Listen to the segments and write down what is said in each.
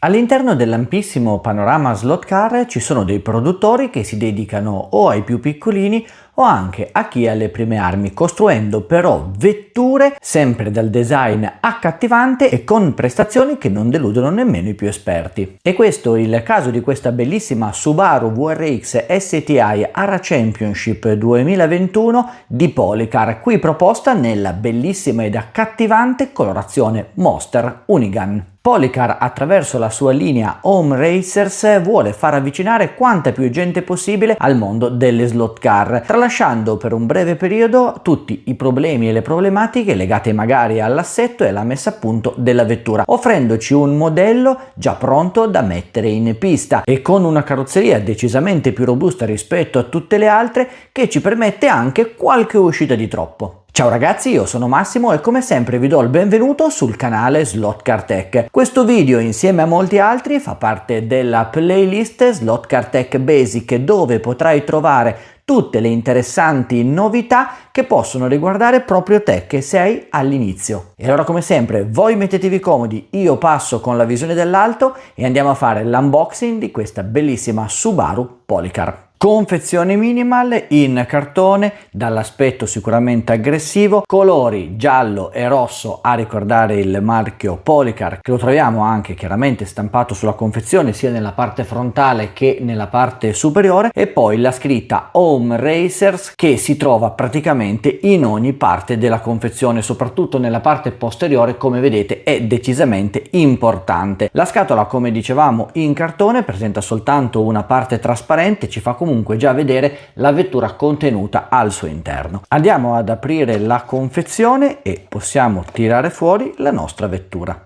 All'interno dell'ampissimo panorama slot car ci sono dei produttori che si dedicano o ai più piccolini o anche a chi ha le prime armi, costruendo però vetture sempre dal design accattivante e con prestazioni che non deludono nemmeno i più esperti. E questo è il caso di questa bellissima Subaru WRX STI ARA Championship 2021 di Polycar, qui proposta nella bellissima ed accattivante colorazione Monster Hoonigan. Polycar, attraverso la sua linea Home Racers, vuole far avvicinare quanta più gente possibile al mondo delle slot car, tralasciando per un breve periodo tutti i problemi e le problematiche legate magari all'assetto e alla messa a punto della vettura, offrendoci un modello già pronto da mettere in pista e con una carrozzeria decisamente più robusta rispetto a tutte le altre, che ci permette anche qualche uscita di troppo. Ciao ragazzi, io sono Massimo e come sempre vi do il benvenuto sul canale Slot Car Tech. Questo video, insieme a molti altri, fa parte della playlist Slot Car Tech Basic, dove potrai trovare tutte le interessanti novità che possono riguardare proprio te che sei all'inizio. E allora, come sempre, voi mettetevi comodi, io passo con la visione dall'alto e andiamo a fare l'unboxing di questa bellissima Subaru Polycar. Confezione minimal in cartone, dall'aspetto sicuramente aggressivo, colori giallo e rosso a ricordare il marchio Polycar, che lo troviamo anche chiaramente stampato sulla confezione sia nella parte frontale che nella parte superiore, e poi la scritta Home Racers che si trova praticamente in ogni parte della confezione, soprattutto nella parte posteriore, come vedete è decisamente importante. La scatola, come dicevamo, in cartone, presenta soltanto una parte trasparente, ci fa comunque già vedere la vettura contenuta al suo interno. Andiamo ad aprire la confezione e possiamo tirare fuori la nostra vettura.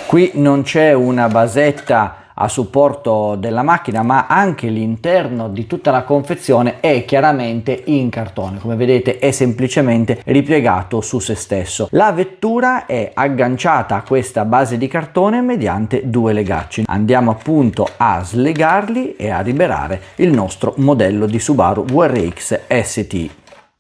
Qui non c'è una basetta a supporto della macchina, ma anche l'interno di tutta la confezione è chiaramente in cartone, come vedete è semplicemente ripiegato su se stesso. La vettura è agganciata a questa base di cartone mediante due legacci. Andiamo appunto a slegarli e a liberare il nostro modello di Subaru WRX STI.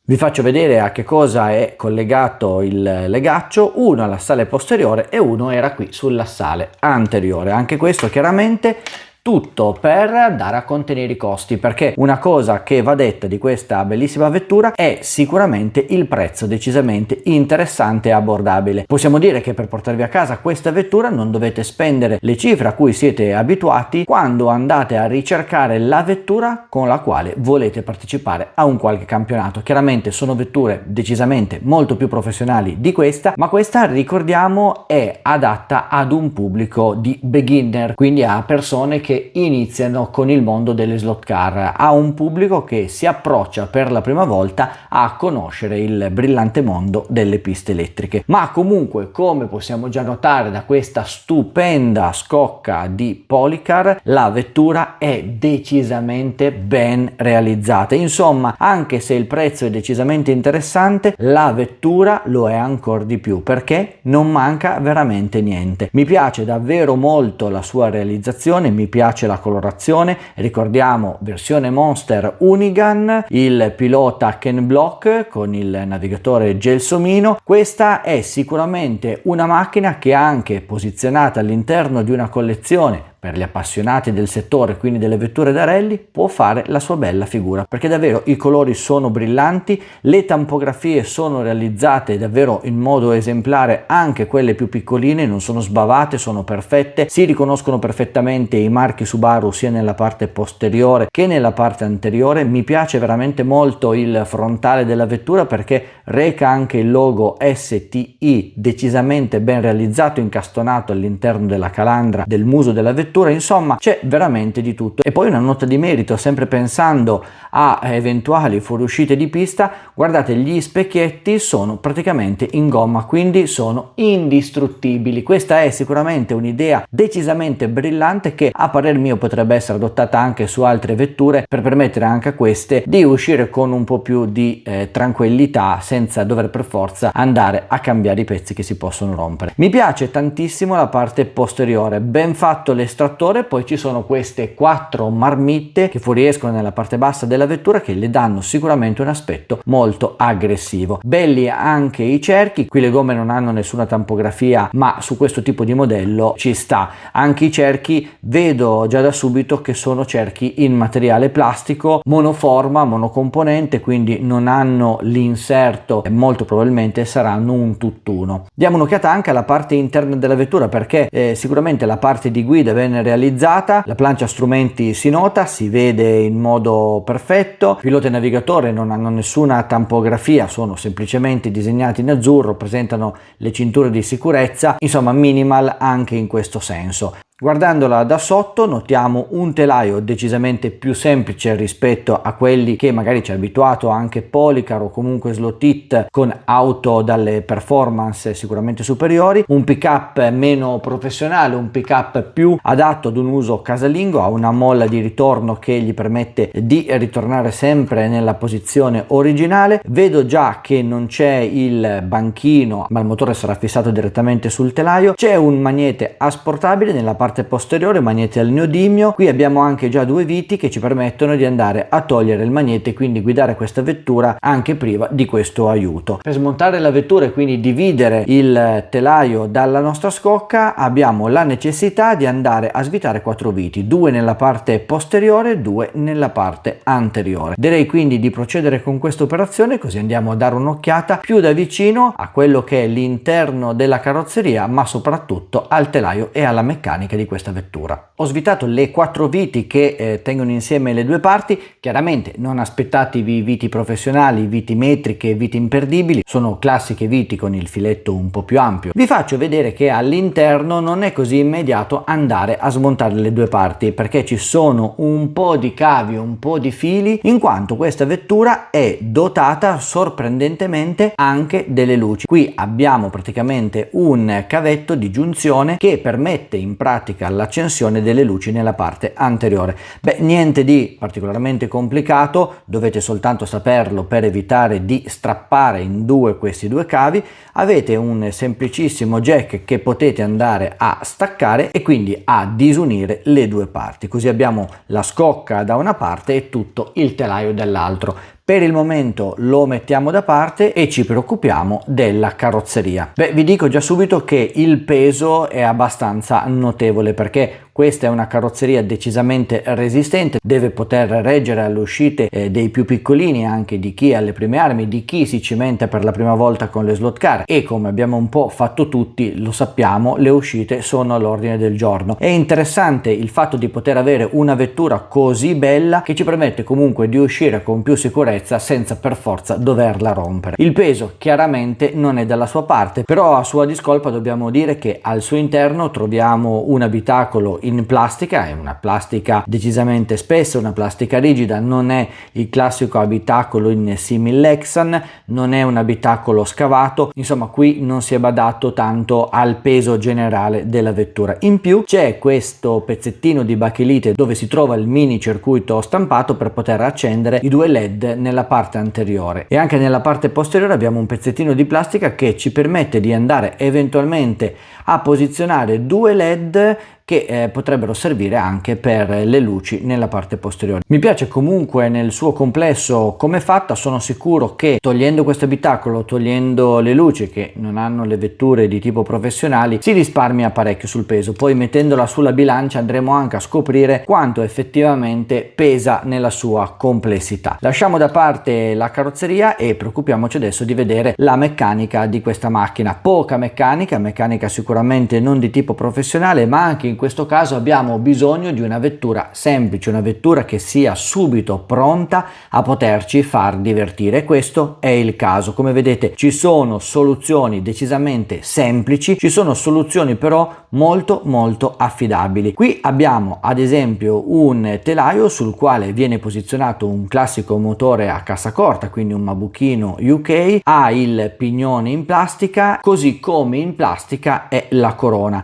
Vi faccio vedere a che cosa è collegato il legaccio, uno all'assale posteriore e uno era qui sull'assale anteriore. Anche questo chiaramente tutto per andare a contenere i costi, perché una cosa che va detta di questa bellissima vettura è sicuramente il prezzo, decisamente interessante e abbordabile. Possiamo dire che per portarvi a casa questa vettura non dovete spendere le cifre a cui siete abituati quando andate a ricercare la vettura con la quale volete partecipare a un qualche campionato. Chiaramente sono vetture decisamente molto più professionali di questa, ma questa, ricordiamo, è adatta ad un pubblico di beginner, quindi a persone che iniziano con il mondo delle slot car, a un pubblico che si approccia per la prima volta a conoscere il brillante mondo delle piste elettriche. Ma comunque, come possiamo già notare da questa stupenda scocca di Polycar, la vettura è decisamente ben realizzata. Insomma, anche se il prezzo è decisamente interessante, la vettura lo è ancora di più, perché non manca veramente niente. Mi piace davvero molto la sua realizzazione, mi piace la colorazione. Ricordiamo versione Monster Hoonigan, il pilota Ken Block con il navigatore gelsomino. Questa è sicuramente una macchina che, anche posizionata all'interno di una collezione per gli appassionati del settore, quindi delle vetture da rally, può fare la sua bella figura, perché davvero i colori sono brillanti, le tampografie sono realizzate davvero in modo esemplare, anche quelle più piccoline non sono sbavate, sono perfette, si riconoscono perfettamente i marchi Subaru sia nella parte posteriore che nella parte anteriore. Mi piace veramente molto il frontale della vettura, perché reca anche il logo STI decisamente ben realizzato, incastonato all'interno della calandra del muso della vettura. Insomma, c'è veramente di tutto. E poi una nota di merito, sempre pensando a eventuali fuoriuscite di pista: guardate, gli specchietti sono praticamente in gomma, quindi sono indistruttibili. Questa è sicuramente un'idea decisamente brillante, che a parer mio potrebbe essere adottata anche su altre vetture, per permettere anche a queste di uscire con un po' più di tranquillità, senza dover per forza andare a cambiare i pezzi che si possono rompere. Mi piace tantissimo la parte posteriore, ben fatto l'estrazione distrattore, poi ci sono queste 4 marmitte che fuoriescono nella parte bassa della vettura che le danno sicuramente un aspetto molto aggressivo. Belli anche i cerchi, qui le gomme non hanno nessuna tampografia, ma su questo tipo di modello ci sta. Anche i cerchi vedo già da subito che sono cerchi in materiale plastico, monoforma, monocomponente, quindi non hanno l'inserto, molto probabilmente saranno un tutt'uno. Diamo un'occhiata anche alla parte interna della vettura, perché sicuramente la parte di guida è ben realizzata, la plancia strumenti si nota, si vede in modo perfetto, pilota e navigatore non hanno nessuna tampografia, sono semplicemente disegnati in azzurro, presentano le cinture di sicurezza, insomma minimal anche in questo senso. Guardandola da sotto notiamo un telaio decisamente più semplice rispetto a quelli che magari ci ha abituato anche Policar o comunque Slot It, con auto dalle performance sicuramente superiori, un pick-up meno professionale, un pick-up più adatto ad un uso casalingo, ha una molla di ritorno che gli permette di ritornare sempre nella posizione originale. Vedo già che non c'è il banchino, ma il motore sarà fissato direttamente sul telaio, c'è un magnete asportabile nella parte posteriore, magnete al neodimio. Qui abbiamo anche già 2 viti che ci permettono di andare a togliere il magnete e quindi guidare questa vettura anche priva di questo aiuto. Per smontare la vettura e quindi dividere il telaio dalla nostra scocca abbiamo la necessità di andare a svitare 4 viti, 2 nella parte posteriore, 2 nella parte anteriore. Direi quindi di procedere con questa operazione, così andiamo a dare un'occhiata più da vicino a quello che è l'interno della carrozzeria, ma soprattutto al telaio e alla meccanica di questa vettura. Ho svitato le 4 viti che tengono insieme le 2 parti. Chiaramente non aspettatevi viti professionali, viti metriche, viti imperdibili, sono classiche viti con il filetto un po' più ampio. Vi faccio vedere che all'interno non è così immediato andare a smontare le 2 parti, perché ci sono un po' di cavi, un po' di fili, in quanto questa vettura è dotata sorprendentemente anche delle luci. Qui abbiamo praticamente un cavetto di giunzione che permette in pratica l'accensione delle luci nella parte anteriore. Niente di particolarmente complicato, dovete soltanto saperlo per evitare di strappare in due questi 2 cavi. Avete un semplicissimo jack che potete andare a staccare e quindi a disunire le 2 parti, così abbiamo la scocca da una parte e tutto il telaio dall'altro. Per il momento lo mettiamo da parte e ci preoccupiamo della carrozzeria. Vi dico già subito che il peso è abbastanza notevole, perché questa è una carrozzeria decisamente resistente, deve poter reggere alle uscite dei più piccolini, anche di chi ha le prime armi, di chi si cimenta per la prima volta con le slot car, e come abbiamo un po' fatto tutti, lo sappiamo, le uscite sono all'ordine del giorno. È interessante il fatto di poter avere una vettura così bella che ci permette comunque di uscire con più sicurezza senza per forza doverla rompere. Il peso chiaramente non è dalla sua parte, però a sua discolpa dobbiamo dire che al suo interno troviamo un abitacolo in plastica, è una plastica decisamente spessa, una plastica rigida, non è il classico abitacolo in simil Lexan, non è un abitacolo scavato, insomma qui non si è badato tanto al peso generale della vettura. In più c'è questo pezzettino di bachelite dove si trova il mini circuito stampato per poter accendere i 2 LED nella parte anteriore, e anche nella parte posteriore abbiamo un pezzettino di plastica che ci permette di andare eventualmente a posizionare 2 LED che potrebbero servire anche per le luci nella parte posteriore. Mi piace comunque nel suo complesso come è fatta, sono sicuro che togliendo questo abitacolo, togliendo le luci che non hanno le vetture di tipo professionali, si risparmia parecchio sul peso. Poi mettendola sulla bilancia andremo anche a scoprire quanto effettivamente pesa nella sua complessità. Lasciamo da parte la carrozzeria e preoccupiamoci adesso di vedere la meccanica di questa macchina. Poca meccanica sicuramente non di tipo professionale, ma anche in questo caso abbiamo bisogno di una vettura semplice, una vettura che sia subito pronta a poterci far divertire. Questo è il caso. Come vedete ci sono soluzioni decisamente semplici, ci sono soluzioni però molto affidabili. Qui abbiamo ad esempio un telaio sul quale viene posizionato un classico motore a cassa corta, quindi un Mabuchino UK, ha il pignone in plastica, così come in plastica è la corona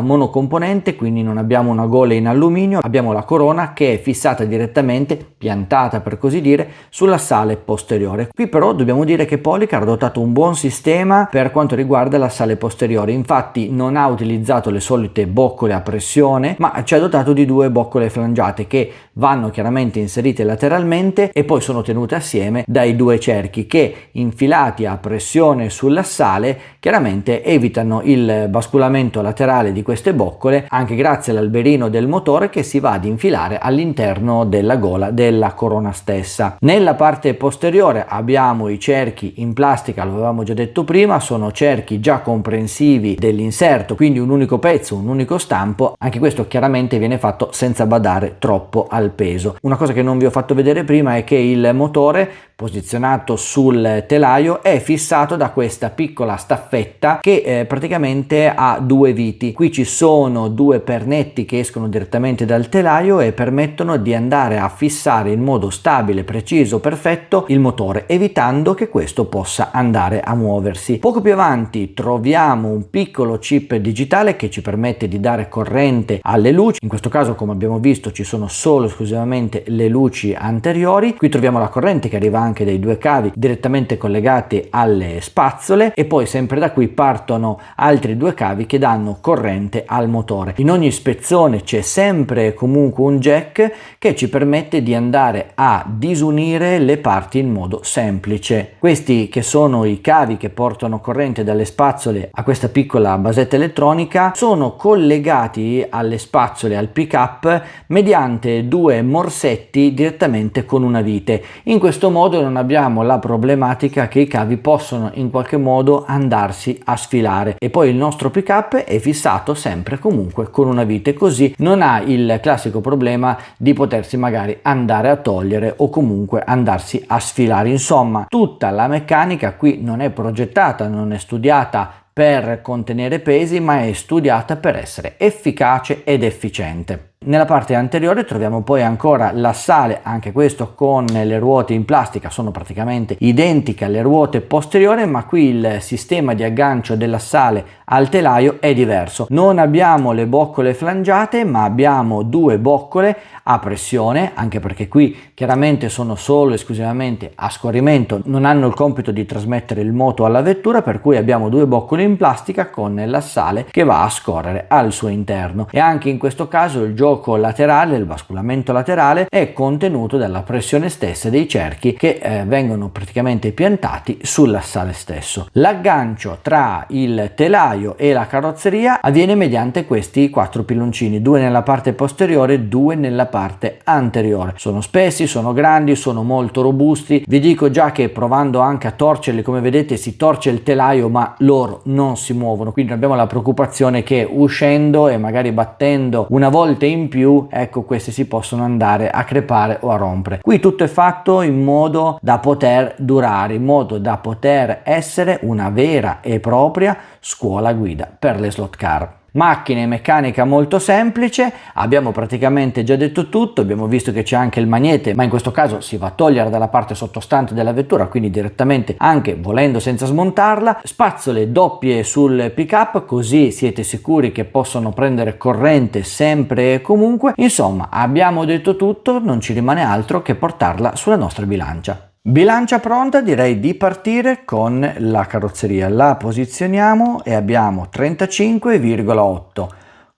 monocomponente direttamente, quindi non abbiamo una gola in alluminio, abbiamo la corona che è fissata direttamente, piantata per così dire, sull'assale posteriore. Qui però dobbiamo dire che Policar ha adottato un buon sistema per quanto riguarda l'assale posteriore, infatti non ha utilizzato le solite boccole a pressione, ma ci ha dotato di due boccole flangiate che vanno chiaramente inserite lateralmente e poi sono tenute assieme dai due cerchi che, infilati a pressione sull'assale, chiaramente evitano il basculamento laterale di queste boccole, anche grazie all'alberino del motore che si va ad infilare all'interno della gola della corona stessa. Nella parte posteriore abbiamo i cerchi in plastica, lo avevamo già detto prima, sono cerchi già comprensivi dell'inserto, quindi un unico pezzo, un unico stampo. Anche questo chiaramente viene fatto senza badare troppo al peso. Una cosa che non vi ho fatto vedere prima è che il motore posizionato sul telaio è fissato da questa piccola staffetta che praticamente ha due viti. Qui ci sono due pernetti che escono direttamente dal telaio e permettono di andare a fissare in modo stabile, preciso, perfetto il motore, evitando che questo possa andare a muoversi. Poco più avanti troviamo un piccolo chip digitale che ci permette di dare corrente alle luci. In questo caso, come abbiamo visto, ci sono solo esclusivamente le luci anteriori. Qui troviamo la corrente che arriva anche dai due cavi direttamente collegati alle spazzole e poi sempre da qui partono altri due cavi che danno corrente al motore. In ogni spezzone c'è sempre comunque un jack che ci permette di andare a disunire le parti in modo semplice. Questi che sono i cavi che portano corrente dalle spazzole a questa piccola basetta elettronica sono collegati alle spazzole, al pick up, mediante due morsetti direttamente con una vite. In questo modo non abbiamo la problematica che i cavi possono in qualche modo andarsi a sfilare e poi il nostro pick up è fissato sempre comunque con una vite, così non ha il classico problema di potersi magari andare a togliere o comunque andarsi a sfilare. Insomma, tutta la meccanica qui non è progettata, non è studiata per contenere pesi, ma è studiata per essere efficace ed efficiente. Nella parte anteriore troviamo poi ancora l'assale, anche questo con le ruote in plastica, sono praticamente identiche alle ruote posteriori, ma qui il sistema di aggancio dell'assale al telaio è diverso. Non abbiamo le boccole flangiate, ma abbiamo due boccole a pressione, anche perché qui chiaramente sono solo esclusivamente a scorrimento, non hanno il compito di trasmettere il moto alla vettura, per cui abbiamo due boccole in plastica con l'assale che va a scorrere al suo interno. E anche in questo caso il gioco laterale, il basculamento laterale, è contenuto dalla pressione stessa dei cerchi che vengono praticamente piantati sull'assale stesso. L'aggancio tra il telaio e la carrozzeria avviene mediante questi quattro piloncini, due nella parte posteriore, due nella parte anteriore. Sono spessi, sono grandi, sono molto robusti. Vi dico già che provando anche a torcerli, come vedete, si torce il telaio ma loro non si muovono, quindi abbiamo la preoccupazione che uscendo e magari battendo una volta in più, ecco, questi si possono andare a crepare o a rompere. Qui tutto è fatto in modo da poter durare, in modo da poter essere una vera e propria scuola guida per le slot car. Macchina e meccanica molto semplice, abbiamo praticamente già detto tutto, abbiamo visto che c'è anche il magnete, ma in questo caso si va a togliere dalla parte sottostante della vettura, quindi direttamente, anche volendo senza smontarla. Spazzole doppie sul pick up, così siete sicuri che possono prendere corrente sempre e comunque. Insomma, abbiamo detto tutto, non ci rimane altro che portarla sulla nostra bilancia. Bilancia pronta, direi di partire con la carrozzeria. La posizioniamo e abbiamo 35,8.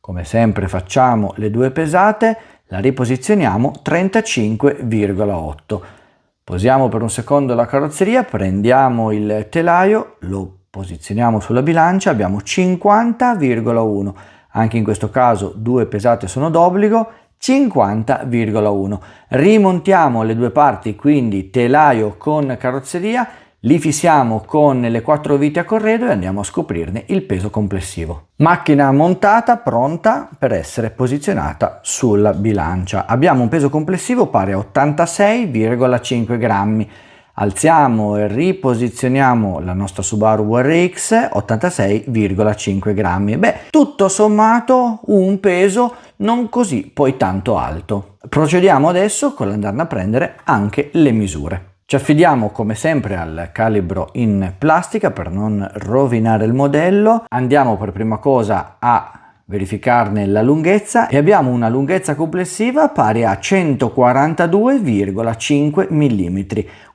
Come sempre facciamo le due pesate, la riposizioniamo 35,8. Posiamo per un secondo la carrozzeria, prendiamo il telaio, lo posizioniamo sulla bilancia, abbiamo 50,1. Anche in questo caso due pesate sono d'obbligo, 50,1. Rimontiamo le due parti, quindi telaio con carrozzeria, li fissiamo con le quattro viti a corredo e andiamo a scoprirne il peso complessivo. Macchina montata, pronta per essere posizionata sulla bilancia. Abbiamo un peso complessivo pari a 86,5 grammi. Alziamo e riposizioniamo la nostra Subaru WRX, 86,5 grammi. Beh, tutto sommato un peso non così poi tanto alto. Procediamo adesso con l'andarne a prendere anche le misure. Ci affidiamo come sempre al calibro in plastica per non rovinare il modello. Andiamo per prima cosa a verificarne la lunghezza e abbiamo una lunghezza complessiva pari a 142,5 mm,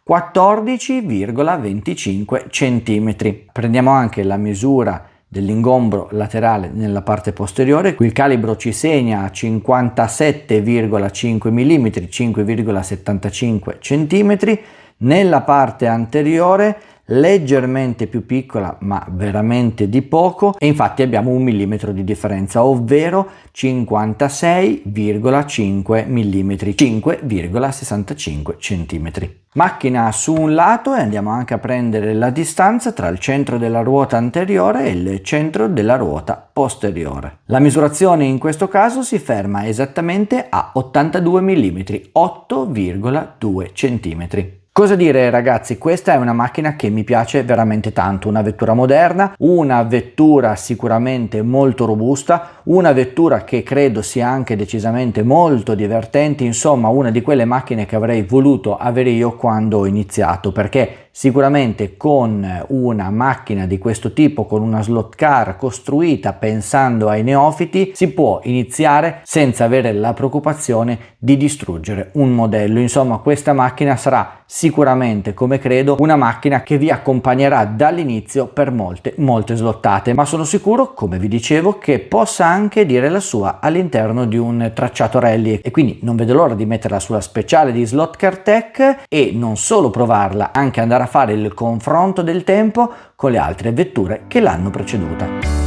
14,25 cm. Prendiamo anche la misura dell'ingombro laterale nella parte posteriore. Qui il calibro ci segna 57,5 mm, 5,75 cm. Nella parte anteriore leggermente più piccola, ma veramente di poco, e infatti abbiamo 1 millimetro di differenza, ovvero 56,5 mm, 5,65 cm. Macchina su un lato e andiamo anche a prendere la distanza tra il centro della ruota anteriore e il centro della ruota posteriore. La misurazione in questo caso si ferma esattamente a 82 mm, 8,2 cm. Cosa dire ragazzi, questa è una macchina che mi piace veramente tanto, una vettura moderna, una vettura sicuramente molto robusta, una vettura che credo sia anche decisamente molto divertente, insomma una di quelle macchine che avrei voluto avere io quando ho iniziato, perché sicuramente con una macchina di questo tipo, con una slot car costruita pensando ai neofiti, si può iniziare senza avere la preoccupazione di distruggere un modello. Insomma, questa macchina sarà sicuramente, come credo, una macchina che vi accompagnerà dall'inizio per molte slottate, ma sono sicuro, come vi dicevo, che possa anche dire la sua all'interno di un tracciato rally, e quindi non vedo l'ora di metterla sulla speciale di Slot Car Tech e non solo provarla, anche andare a fare il confronto del tempo con le altre vetture che l'hanno preceduta.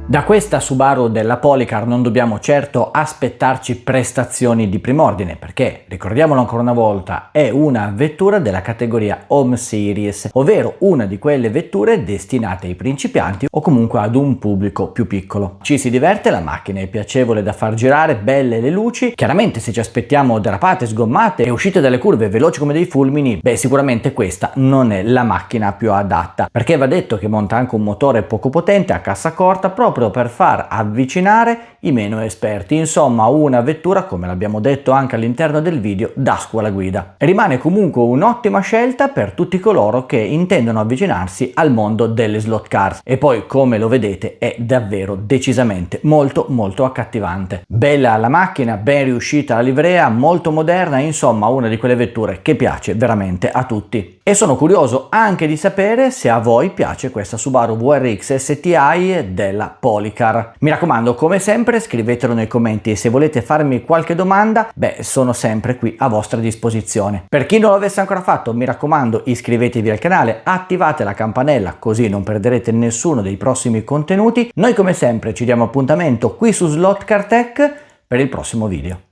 Da questa Subaru della Policar non dobbiamo certo aspettarci prestazioni di prim'ordine, perché, ricordiamolo ancora una volta, è una vettura della categoria Home Series, ovvero una di quelle vetture destinate ai principianti o comunque ad un pubblico più piccolo. Ci si diverte, la macchina è piacevole da far girare, belle le luci. Chiaramente se ci aspettiamo derapate, sgommate e uscite dalle curve veloci come dei fulmini, beh, sicuramente questa non è la macchina più adatta, perché va detto che monta anche un motore poco potente a cassa corta, proprio per far avvicinare i meno esperti. Insomma, una vettura, come l'abbiamo detto anche all'interno del video, da scuola guida. Rimane comunque un'ottima scelta per tutti coloro che intendono avvicinarsi al mondo delle slot cars, e poi, come lo vedete, è davvero decisamente molto accattivante. Bella la macchina, ben riuscita la livrea, molto moderna, insomma una di quelle vetture che piace veramente a tutti. E sono curioso anche di sapere se a voi piace questa Subaru WRX STI della Policar. Mi raccomando, come sempre, scrivetelo nei commenti, e se volete farmi qualche domanda, beh, sono sempre qui a vostra disposizione. Per chi non lo avesse ancora fatto, mi raccomando, iscrivetevi al canale, attivate la campanella così non perderete nessuno dei prossimi contenuti. Noi come sempre ci diamo appuntamento qui su Slot Car Tech per il prossimo video.